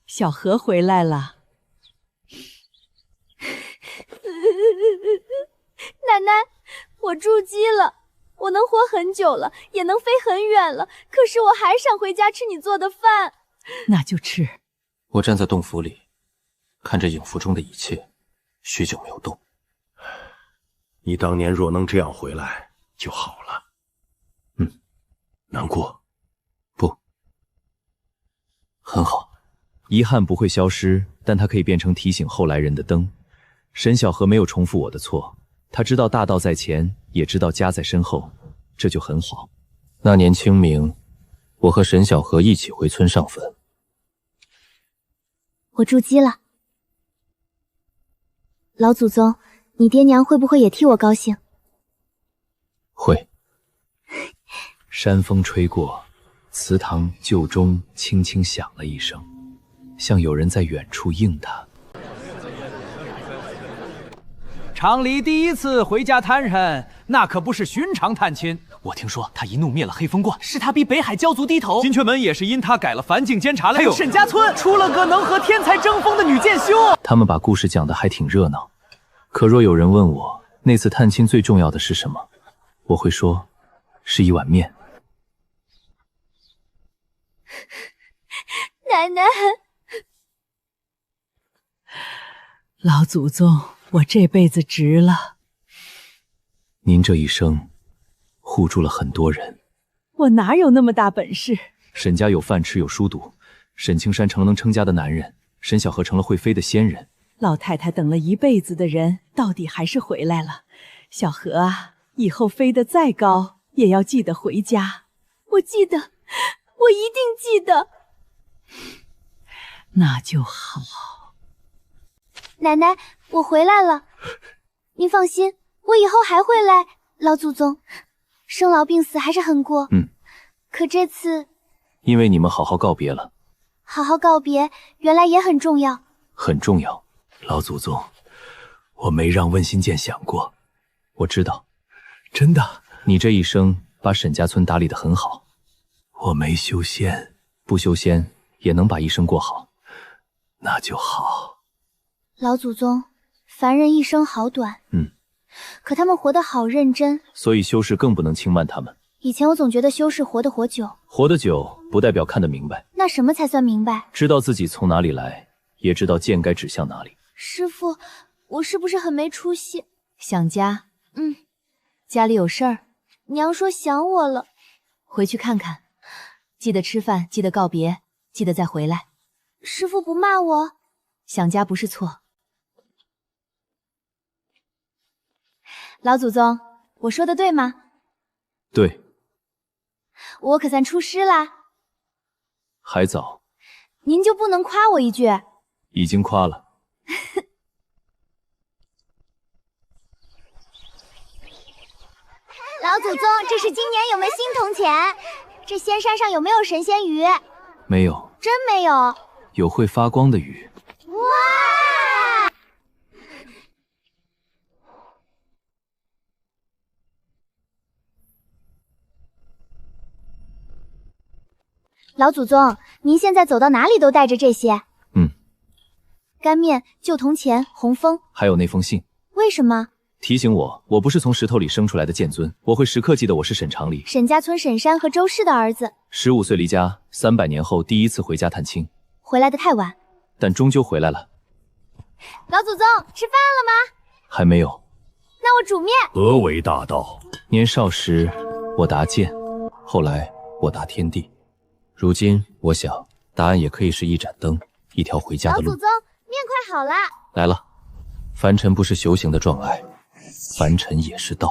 小河回来了。奶奶，我筑基了，我能活很久了，也能飞很远了，可是我还想回家吃你做的饭。那就吃。我站在洞府里，看着影符中的一切，许久没有动。你当年若能这样回来就好了。难过？不，很好。遗憾不会消失，但它可以变成提醒后来人的灯。沈小河没有重复我的错，他知道大道在前，也知道家在身后，这就很好。那年清明，我和沈小河一起回村上坟。我筑基了。老祖宗，你爹娘会不会也替我高兴？会。山风吹过，祠堂旧钟轻轻响了一声，像有人在远处应他。常离第一次回家探人，那可不是寻常探亲。我听说他一怒灭了黑风观，是他逼北海教族低头。金雀门也是因他改了凡境监察令。还有沈家村出了个能和天才争锋的女剑修。他们把故事讲得还挺热闹，可若有人问我那次探亲最重要的是什么，我会说是一碗面。奶奶，老祖宗，我这辈子值了。您这一生护住了很多人。我哪有那么大本事？沈家有饭吃有书读，沈青山成了能成家的男人，沈小河成了会飞的仙人。老太太等了一辈子的人，到底还是回来了。小河啊，以后飞得再高，也要记得回家。我记得，我一定记得。那就好。奶奶，我回来了，您放心，我以后还会来。老祖宗，生老病死还是很过。可这次，因为你们好好告别了。好好告别，原来也很重要。很重要。老祖宗，我没让温心剑想过。我知道，真的，你这一生把沈家村打理得很好。我没修仙，不修仙也能把一生过好，那就好。老祖宗，凡人一生好短，可他们活得好认真，所以修士更不能轻慢他们。以前我总觉得修士活得久，活得久不代表看得明白。那什么才算明白？知道自己从哪里来，也知道剑该指向哪里。师父，我是不是很没出息？想家？家里有事儿？娘说想我了，回去看看。记得吃饭，记得告别，记得再回来。师父不骂我？想家不是错。老祖宗，我说的对吗？对。我可算出师啦。还早。您就不能夸我一句？已经夸了。老祖宗，这是今年有没有新铜钱？这仙山上有没有神仙鱼？没有。真没有？有会发光的鱼。哇！老祖宗，您现在走到哪里都带着这些？干面、旧铜钱、红枫，还有那封信。为什么？提醒我不是从石头里生出来的剑尊，我会时刻记得我是沈长礼，沈家村沈山和周氏的儿子。15岁离家，300年后第一次回家探亲，回来的太晚，但终究回来了。老祖宗，吃饭了吗？还没有。那我煮面。何为大道？年少时我答剑，后来我答天地，如今我想答案也可以是一盏灯，一条回家的路。老祖宗，面快好了。来了。凡尘不是修行的障碍，凡尘也是道。